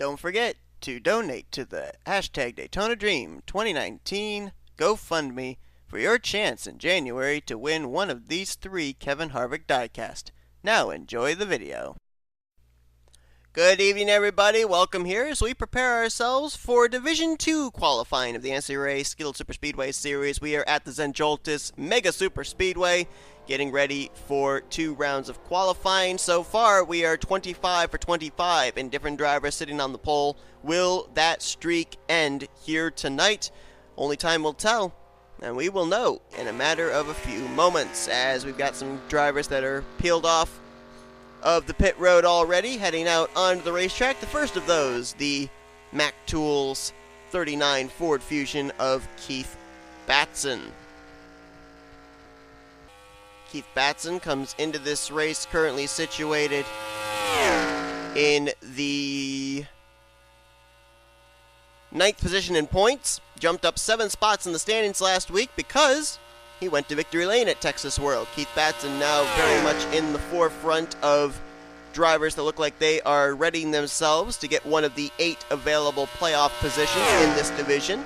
Don't forget to donate to the hashtag Daytona Dream 2019 GoFundMe for your chance in January to win one of these 3 Kevin Harvick diecast. Now enjoy the video. Good evening, everybody. Welcome here as we prepare ourselves for Division 2 qualifying of the NNSCRA Skittles Super Speedway Series. We are at the Joltis Mega Super Speedway, getting ready for 2 rounds of qualifying. So far, we are 25 for 25 in different drivers sitting on the pole. Will that streak end here tonight? Only time will tell, and we will know in a matter of a few moments, as we've got some drivers that are peeled off of the pit road already, heading out onto the racetrack. The first of those, the Mac Tools 39 Ford Fusion of Keith Batson. Keith Batson comes into this race currently situated in the 9th position in points. Jumped up 7 spots in the standings last week because he went to victory lane at Texas World. Keith Batson now very much in the forefront of drivers that look like they are readying themselves to get one of the 8 available playoff positions in this division.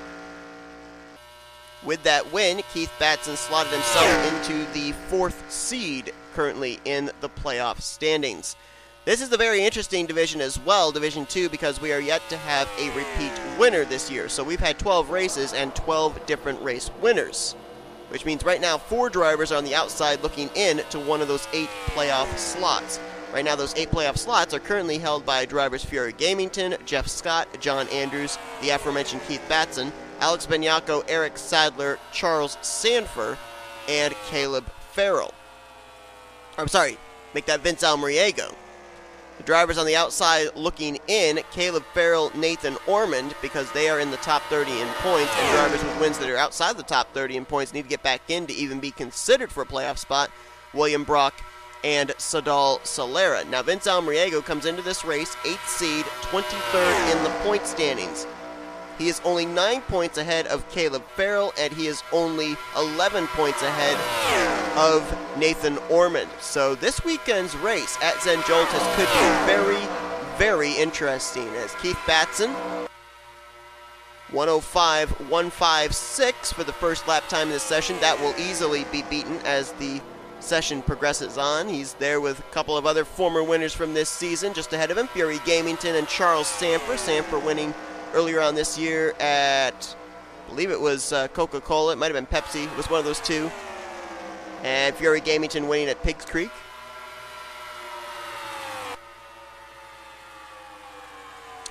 With that win, Keith Batson slotted himself into the 4th seed currently in the playoff standings. This is a very interesting division as well, Division 2, because we are yet to have a repeat winner this year. So we've had 12 races and 12 different race winners, which means right now 4 drivers are on the outside looking in to one of those 8 playoff slots. Right now those 8 playoff slots are currently held by drivers Fury Gamington, Jeff Scott, John Andrews, the aforementioned Keith Batson, Alex Benyako, Eric Sadler, Charles Sanford, and Caleb Farrell. I'm sorry, make that Vince Almariego. The drivers on the outside looking in, Caleb Farrell, Nathan Ormond, because they are in the top 30 in points, and drivers with wins that are outside the top 30 in points need to get back in to even be considered for a playoff spot, William Brock and Sadal Solera. Now, Vince Almariego comes into this race, 8th seed, 23rd in the point standings. He is only 9 points ahead of Caleb Farrell, and he is only 11 points ahead of Nathan Ormond. So this weekend's race at Joltis could be very, very interesting, as Keith Batson, 105.156 for the first lap time in this session. That will easily be beaten as the session progresses on. He's there with a couple of other former winners from this season just ahead of him, Fury Gamington and Charles Sanford. Sanford winning earlier on this year at, I believe it was Coca-Cola. It might have been Pepsi. It was one of those 2. And Fury Gamington winning at Pigs Creek.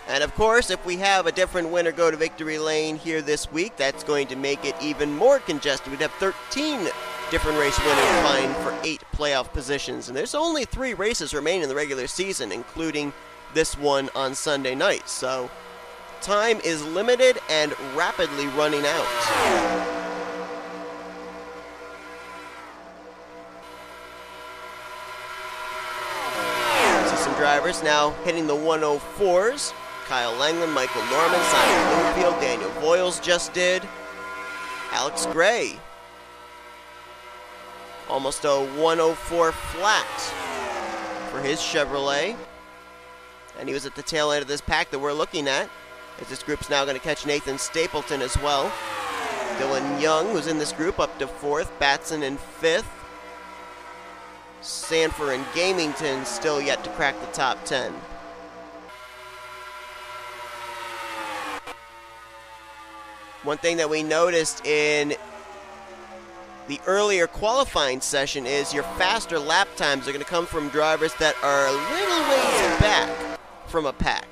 And of course, if we have a different winner go to victory lane here this week, that's going to make it even more congested. We'd have 13 different race winners vying for 8 playoff positions. And there's only 3 races remaining in the regular season, including this one on Sunday night. So time is limited and rapidly running out. See some drivers now hitting the 104s. Kyle Langland, Michael Norman, Simon Bloomfield, Daniel Voiles just did. Alex Gray. Almost a 104 flat for his Chevrolet. And he was at the tail end of this pack that we're looking at, as this group's now going to catch Nathan Stapleton as well. Dylan Young, who's in this group, up to 4th. Batson in 5th. Sanford and Gamington still yet to crack the top 10. One thing that we noticed in the earlier qualifying session is your faster lap times are going to come from drivers that are a little ways back from a pack,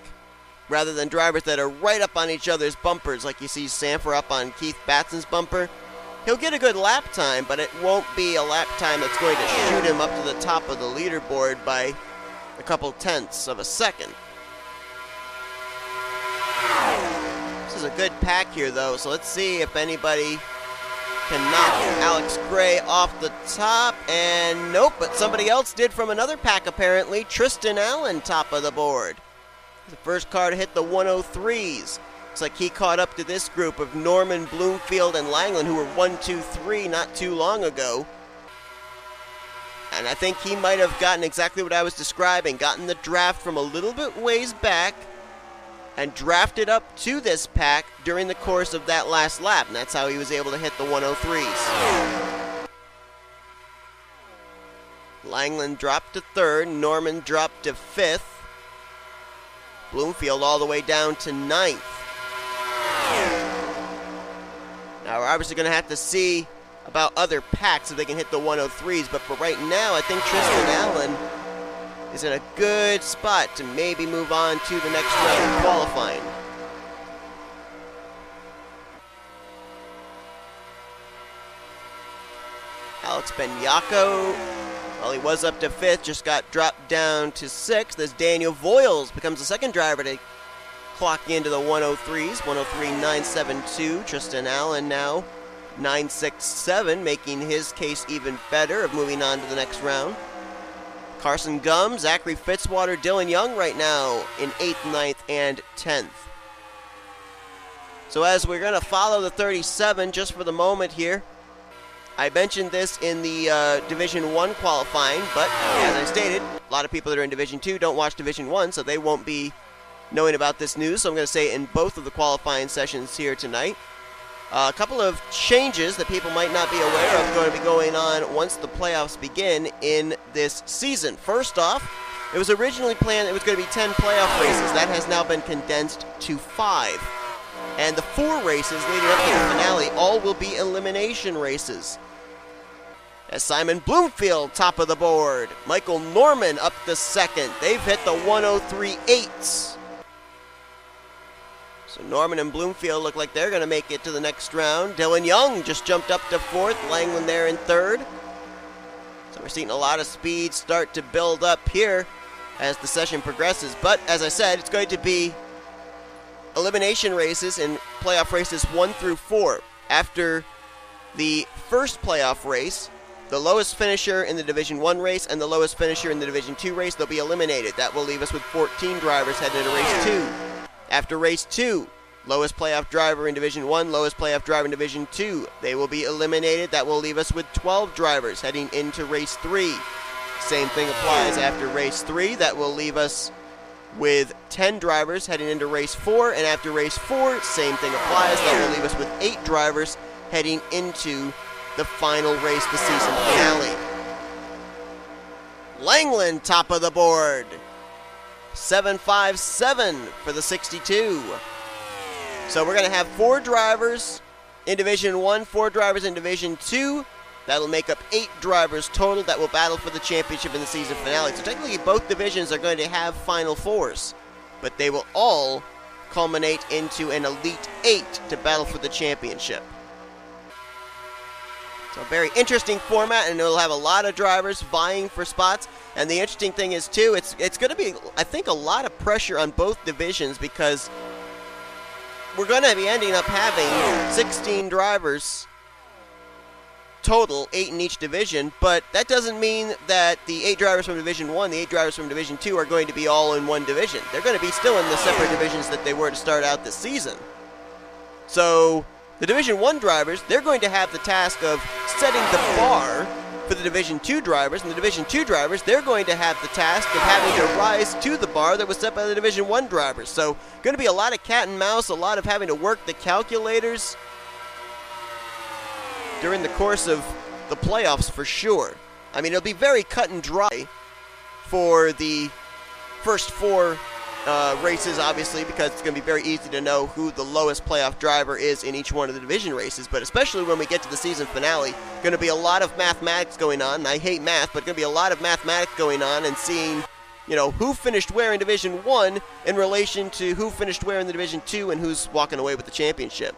rather than drivers that are right up on each other's bumpers, like you see Sanford up on Keith Batson's bumper. He'll get a good lap time, but it won't be a lap time that's going to shoot him up to the top of the leaderboard by a couple tenths of a second. This is a good pack here, though, so let's see if anybody can knock Alex Gray off the top, and nope, but somebody else did from another pack apparently. Tristan Allen top of the board. The first car to hit the 103s. Looks like he caught up to this group of Norman, Bloomfield, and Langland, who were 1, 2, 3 not too long ago. And I think he might have gotten exactly what I was describing, gotten the draft from a little bit ways back, and drafted up to this pack during the course of that last lap, and that's how he was able to hit the 103s. Langland dropped to third, Norman dropped to fifth, Bloomfield all the way down to ninth. Now we're obviously going to have to see about other packs if they can hit the 103s, but for right now, I think Tristan Allen is in a good spot to maybe move on to the next round of qualifying. Alex Benyako, well, he was up to fifth, just got dropped down to sixth as Daniel Voiles becomes the second driver to clock into the 103s, 103.972. Tristan Allen now 967, making his case even better of moving on to the next round. Carson Gum, Zachary Fitzwater, Dylan Young right now in 8th, 9th, and 10th. So as we're going to follow the 37 just for the moment here, I mentioned this in the Division 1 qualifying, but as I stated, a lot of people that are in Division 2 don't watch Division 1, so they won't be knowing about this news, so I'm going to say it in both of the qualifying sessions here tonight. A couple of changes that people might not be aware of going to be going on once the playoffs begin in this season. First off, it was originally planned it was going to be 10 playoff races. That has now been condensed to 5. And the 4 races leading up to the finale all will be elimination races. As Simon Bloomfield top of the board, Michael Norman up to second. They've hit the 103.8s. So Norman and Bloomfield look like they're going to make it to the next round. Dylan Young just jumped up to fourth. Langland there in third. So we're seeing a lot of speed start to build up here as the session progresses. But as I said, it's going to be elimination races and playoff races 1 through 4. After the first playoff race, the lowest finisher in the Division 1 race and the lowest finisher in the Division 2 race, they'll be eliminated. That will leave us with 14 drivers heading into race 2. After race 2, lowest playoff driver in Division 1, lowest playoff driver in Division 2. They will be eliminated. That will leave us with 12 drivers heading into race 3. Same thing applies after race 3. That will leave us with 10 drivers heading into race 4. And after race 4, same thing applies. That will leave us with 8 drivers heading into the final race, the season finale. Langland top of the board. 757 for the 62. So we're going to have 4 drivers in Division 1, 4 drivers in Division 2. That'll make up 8 drivers total that will battle for the championship in the season finale. So technically both divisions are going to have Final Fours, but they will all culminate into an Elite 8 to battle for the championship. So a very interesting format, and it'll have a lot of drivers vying for spots. And the interesting thing is, too, it's going to be, I think, a lot of pressure on both divisions because we're going to be ending up having 16 drivers total, 8 in each division. But that doesn't mean that the 8 drivers from Division 1, the 8 drivers from Division 2 are going to be all in one division. They're going to be still in the separate divisions that they were to start out this season. So the Division 1 drivers, they're going to have the task of setting the bar for the Division 2 drivers, and the Division 2 drivers, they're going to have the task of having to rise to the bar that was set by the Division 1 drivers. So going to be a lot of cat and mouse, a lot of having to work the calculators during the course of the playoffs for sure. I mean, it'll be very cut and dry for the first 4 races, obviously, because it's going to be very easy to know who the lowest playoff driver is in each one of the division races. But especially when we get to the season finale, going to be a lot of mathematics going on. And I hate math, but going to be a lot of mathematics going on and seeing, you know, who finished where in Division 1 in relation to who finished where in the Division 2 and who's walking away with the championship.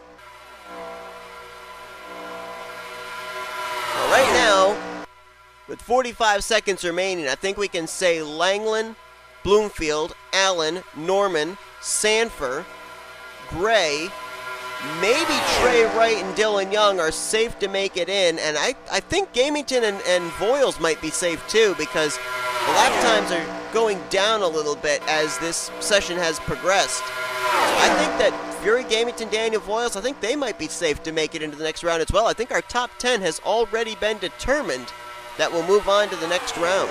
Well, right now, with 45 seconds remaining, I think we can say Langland, Bloomfield, Allen, Norman, Sanford, Gray, maybe Trey Wright and Dylan Young are safe to make it in, and I think Gamington and Voiles might be safe too because the lap times are going down a little bit as this session has progressed. So I think that Fury, Gamington, Daniel Voiles, I think they might be safe to make it into the next round as well. I think our top 10 has already been determined that we'll move on to the next round.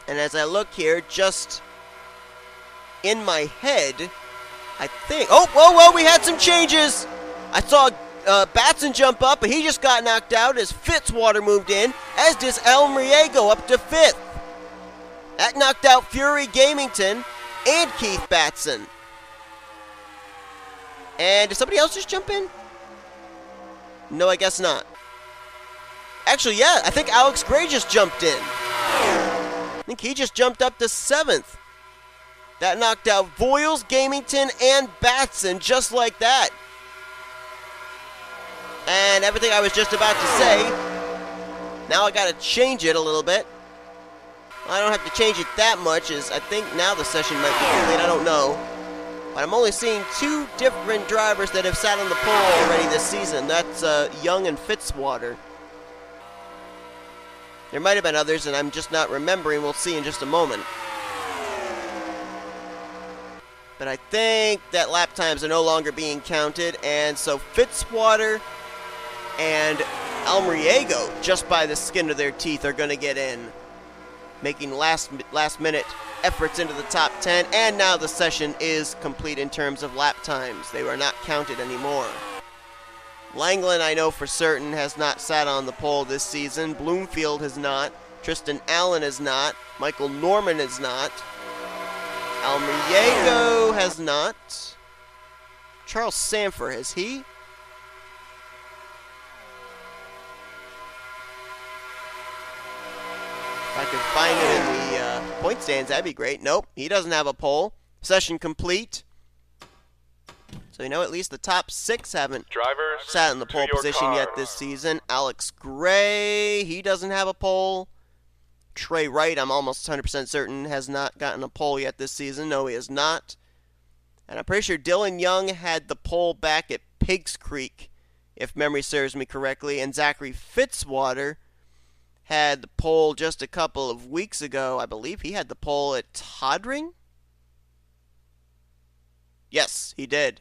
And as I look here, just in my head, I think... Oh, whoa, we had some changes. I saw Batson jump up, but he just got knocked out as Fitzwater moved in, as does Almriego up to 5th. That knocked out Fury Gamington and Keith Batson. And did somebody else just jump in? No, I guess not. Actually, yeah, I think Alex Gray just jumped in. I think he just jumped up to 7th. That knocked out Voiles, Gamington, and Batson just like that. And everything I was just about to say, now I gotta change it a little bit. I don't have to change it that much, as I think now the session might be complete, I don't know. But I'm only seeing 2 different drivers that have sat on the pole already this season. That's Young and Fitzwater. There might have been others, and I'm just not remembering. We'll see in just a moment. But I think that lap times are no longer being counted, and so Fitzwater and Almriego, just by the skin of their teeth, are going to get in, making last-minute efforts into the top 10, and now the session is complete in terms of lap times. They were not counted anymore. Langland, I know for certain, has not sat on the pole this season. Bloomfield has not. Tristan Allen has not. Michael Norman has not. Almriego has not. Charles Sanford, has he? If I could find him in the point stands, that'd be great. Nope, he doesn't have a pole. Session complete. So, you know, at least the top 6 haven't sat in the pole position yet this season. Alex Gray, he doesn't have a pole. Trey Wright, I'm almost 100% certain, has not gotten a pole yet this season. No, he has not. And I'm pretty sure Dylan Young had the pole back at Pigs Creek, if memory serves me correctly. And Zachary Fitzwater had the pole just a couple of weeks ago. I believe he had the pole at Toddring? Yes, he did.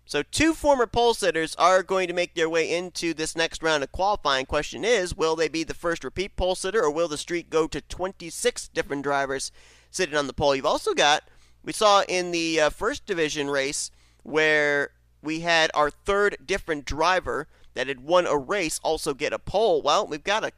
So 2 former pole sitters are going to make their way into this next round of qualifying. Question is, will they be the first repeat pole sitter, or will the streak go to 26 different drivers sitting on the pole? You've also got, we saw in the first division race where we had our 3rd different driver that had won a race also get a pole. Well, we've got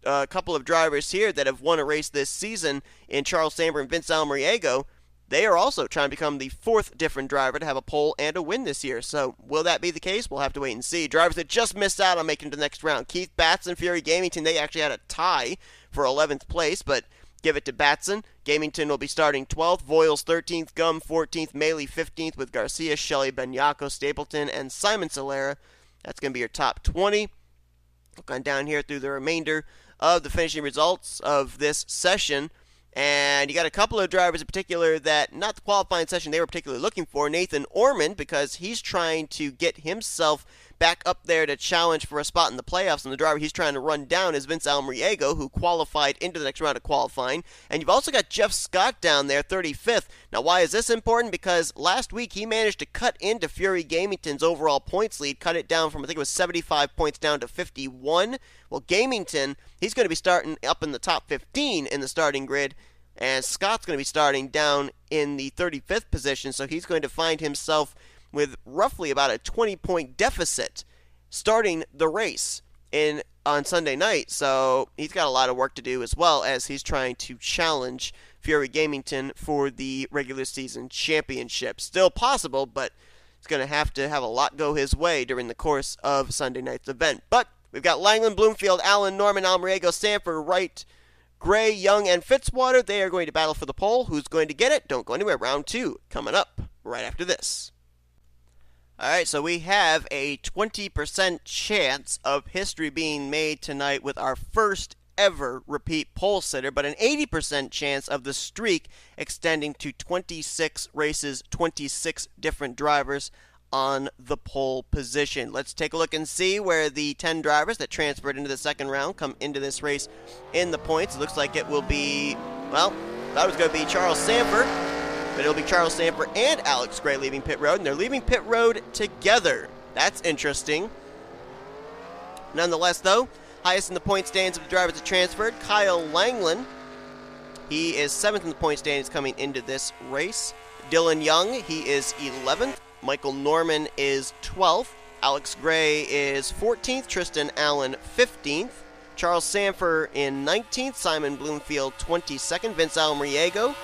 a couple of drivers here that have won a race this season in Charles Samber and Vince Almriego. They are also trying to become the 4th different driver to have a pole and a win this year. So, will that be the case? We'll have to wait and see. Drivers that just missed out on making it to the next round. Keith Batson, Fury Gamington, they actually had a tie for 11th place, but give it to Batson. Gamington will be starting 12th. Voiles 13th. Gum 14th. Maley 15th with Garcia, Shelley, Benyako, Stapleton, and Simon Solera. That's going to be your top 20. Look on down here through the remainder of the finishing results of this session. And you got a couple of drivers in particular that, not the qualifying session they were particularly looking for. Nathan Ormond, because he's trying to get himself back up there to challenge for a spot in the playoffs. And the driver he's trying to run down is Vince Almriego, who qualified into the next round of qualifying. And you've also got Jeff Scott down there, 35th. Now, why is this important? Because last week he managed to cut into Fury Gamington's overall points lead, cut it down from, I think it was 75 points down to 51. Well, Gamington, he's going to be starting up in the top 15 in the starting grid, and Scott's going to be starting down in the 35th position, so he's going to find himself with roughly about a 20-point deficit starting the race on Sunday night. So he's got a lot of work to do, as well as he's trying to challenge Fury Gamington for the regular season championship. Still possible, but he's going to have a lot go his way during the course of Sunday night's event. But we've got Langland, Bloomfield, Allen, Norman, Almriego, Sanford, Wright, Gray, Young, and Fitzwater. They are going to battle for the pole. Who's going to get it? Don't go anywhere. Round 2 coming up right after this. Alright, so we have a 20% chance of history being made tonight with our first ever repeat pole sitter, but an 80% chance of the streak extending to 26 races, 26 different drivers on the pole position. Let's take a look and see where the 10 drivers that transferred into the second round come into this race in the points. It looks like it will be, well, thought it was going to be Charles Sanford, but it'll be Charles Sanford and Alex Gray leaving pit road, and they're leaving pit road together. That's interesting. Nonetheless, though, highest in the point stands of the drivers that transferred, Kyle Langland He is 7th in the point standings coming into this race. Dylan Young, he is 11th. Michael Norman is 12th. Alex Gray is 14th. Tristan Allen, 15th. Charles Sanford in 19th. Simon Bloomfield, 22nd. Vince Almriego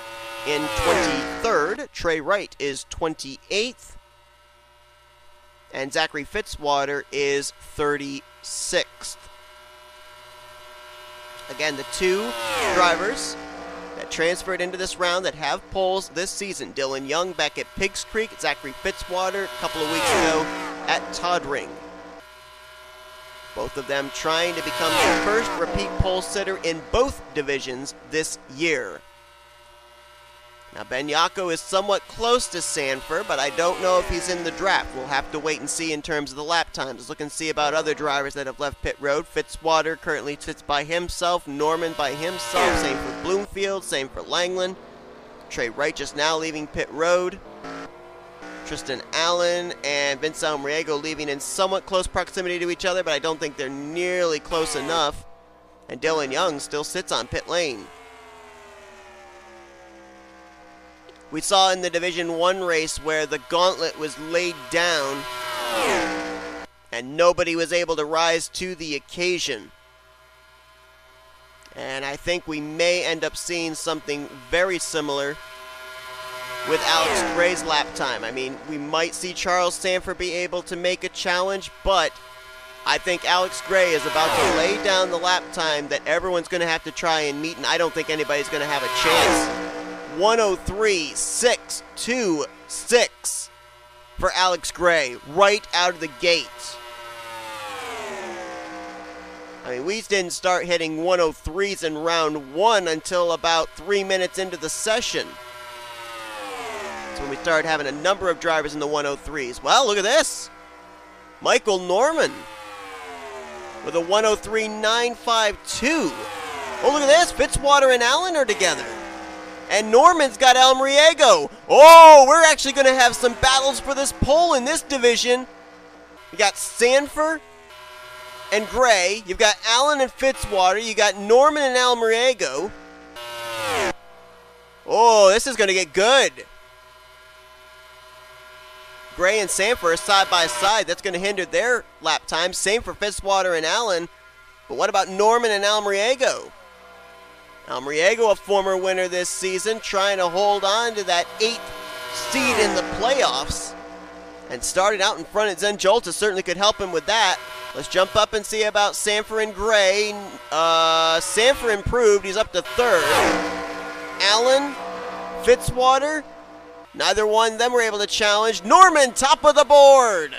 in 23rd. Trey Wright is 28th. And Zachary Fitzwater is 36th. Again, the two drivers that transferred into this round that have poles this season. Dylan Young back at Pigs Creek, Zachary Fitzwater a couple of weeks ago at Toddring. Both of them trying to become the first repeat pole sitter in both divisions this year. Now, Ben Yako is somewhat close to Sanford, but I don't know if he's in the draft. We'll have to wait and see in terms of the lap times. Let's look and see about other drivers that have left pit road. Fitzwater currently sits by himself. Norman by himself. Same for Bloomfield. Same for Langland. Trey Wright just now leaving pit road. Tristan Allen and Vince Almriego leaving in somewhat close proximity to each other, but I don't think they're nearly close enough. And Dylan Young still sits on pit lane. We saw in the Division 1 race where the gauntlet was laid down and nobody was able to rise to the occasion. And I think we may end up seeing something very similar with Alex Gray's lap time. I mean, we might see Charles Sanford be able to make a challenge, but I think Alex Gray is about to lay down the lap time that everyone's going to have to try and meet, and I don't think anybody's going to have a chance. 103.626 for Alex Gray right out of the gate. I mean, we didn't start hitting 103s in round 1 until about 3 minutes into the session. That's when we started having a number of drivers in the 103s. Well, look at this. Michael Norman with a 103.952. Oh, look at this. Fitzwater and Allen are together. And Norman's got Almriego. Oh, we're actually going to have some battles for this pole in this division. You got Sanford and Gray. You've got Allen and Fitzwater. You got Norman and Almriego. Oh, this is going to get good. Gray and Sanford are side by side. That's going to hinder their lap time. Same for Fitzwater and Allen. But what about Norman and Almriego? Almriego, a former winner this season, trying to hold on to that 8th seed in the playoffs. And starting out in front at Zen Joltis certainly could help him with that. Let's jump up and see about Sanford and Gray. Sanford improved. He's up to 3rd. Allen, Fitzwater, neither one of them were able to challenge. Norman, top of the board.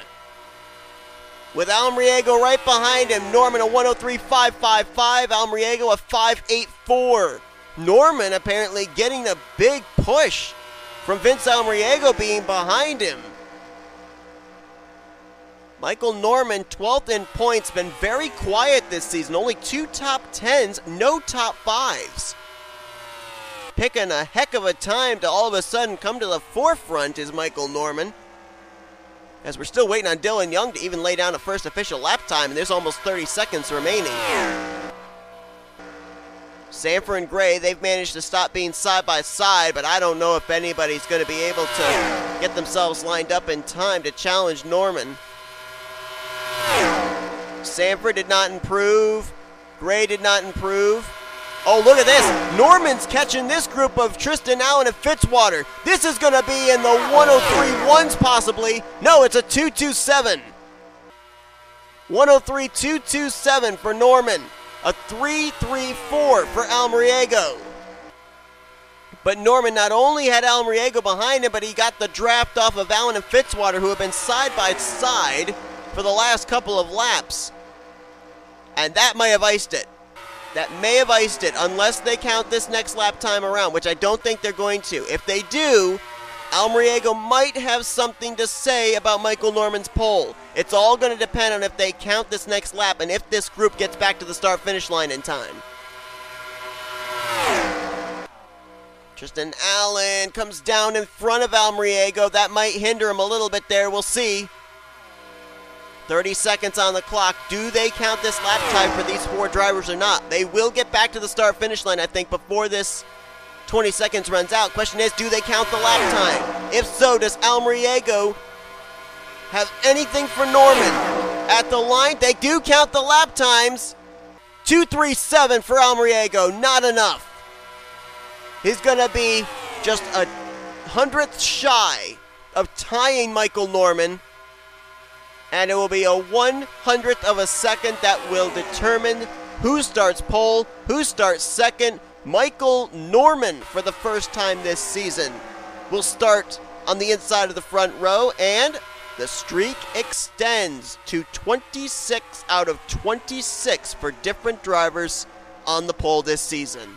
With Almriego right behind him. Norman a 103.555. Almriego a 5.84. Norman apparently getting a big push from Vince Almriego being behind him. Michael Norman, 12th in points, been very quiet this season. Only 2 top 10s, no top 5s. Picking a heck of a time to all of a sudden come to the forefront is Michael Norman. As we're still waiting on Dylan Young to even lay down a first official lap time, and there's almost 30 seconds remaining. Sanford and Gray, they've managed to stop being side by side, but I don't know if anybody's going to be able to get themselves lined up in time to challenge Norman. Sanford did not improve. Gray did not improve. Oh, look at this. Norman's catching this group of Tristan Allen and Fitzwater. This is going to be in the 103.1s possibly. No, it's a 2.27. 103.227 for Norman. A 3.34 for Almriego. But Norman not only had Almriego behind him, but he got the draft off of Allen and Fitzwater, who have been side by side for the last couple of laps. And that may have iced it. That may have iced it, unless they count this next lap time around, which I don't think they're going to. If they do, Almriego might have something to say about Michael Norman's pole. It's all going to depend on if they count this next lap and if this group gets back to the start-finish line in time. Tristan Allen comes down in front of Almriego. That might hinder him a little bit there. We'll see. 30 seconds on the clock. Do they count this lap time for these 4 drivers or not? They will get back to the start-finish line, I think, before this 20 seconds runs out. Question is, do they count the lap time? If so, does Almeriego have anything for Norman? At the line, they do count the lap times. 2:37 for Almeriego, not enough. He's going to be just a 100th shy of tying Michael Norman. And it will be a 100th of a second that will determine who starts pole, who starts second. Michael Norman, for the first time this season, will start on the inside of the front row, and the streak extends to 26 out of 26 for different drivers on the pole this season.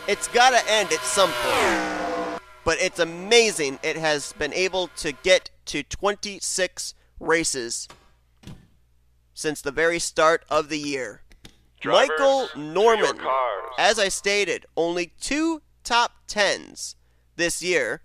It's got to end at some point, but it's amazing it has been able to get to 26 races since the very start of the year. Drivers, Michael Norman, as I stated, only 2 top 10s this year.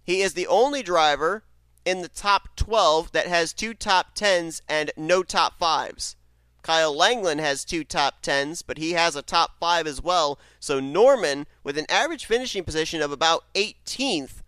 He is the only driver in the top 12 that has 2 top 10s and no top 5s. Kyle Langland has 2 top 10s, but he has a top 5 as well. So Norman, with an average finishing position of about 18th,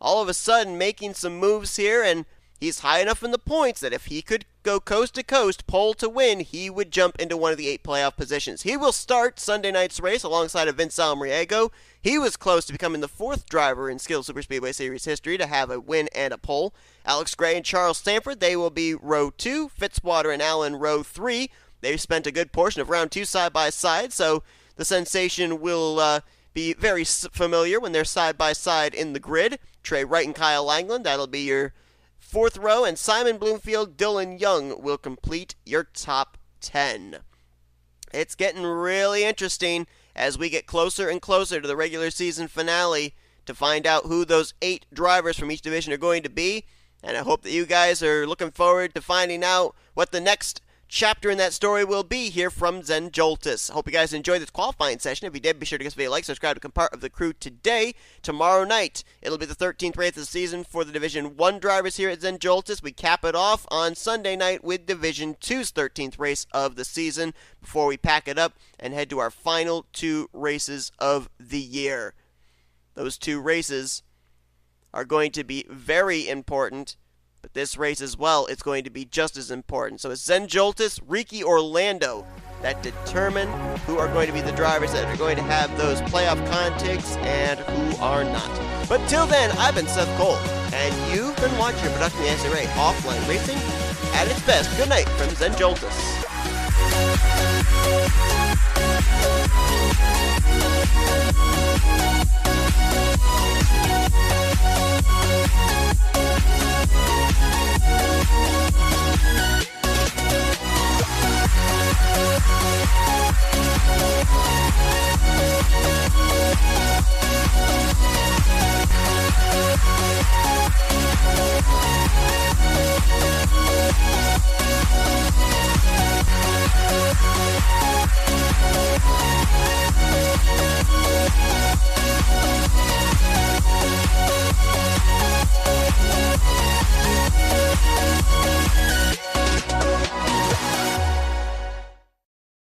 all of a sudden making some moves here, and he's high enough in the points that if he could go coast to coast, pole to win, he would jump into one of the 8 playoff positions. He will start Sunday night's race alongside of Vince Almeriego. He was close to becoming the 4th driver in Skittles Superspeedway Series history to have a win and a pole. Alex Gray and Charles Stanford, they will be row 2. Fitzwater and Allen row 3. They've spent a good portion of round 2 side by side, so the sensation will be very familiar when they're side by side in the grid. Trey Wright and Kyle Langland, that'll be your 4th row, and Simon Bloomfield, Dylan Young will complete your top 10. It's getting really interesting as we get closer and closer to the regular season finale to find out who those 8 drivers from each division are going to be, and I hope that you guys are looking forward to finding out what the next chapter in that story will be here from Zen Joltis. Hope you guys enjoyed this qualifying session. If you did, be sure to give this video a like, subscribe to become part of the crew today. Tomorrow night, it'll be the 13th race of the season for the Division 1 drivers here at Zen Joltis. We cap it off on Sunday night with Division 2's 13th race of the season before we pack it up and head to our final 2 races of the year. Those 2 races are going to be very important, but this race as well, it's going to be just as important. So it's Zen Joltis, Ricky Orlando that determine who are going to be the drivers that are going to have those playoff contigs and who are not. But till then, I've been Seth Cole, and you've been watching Production NNSCRA Offline Racing at its best. Good night from Zen Joltis.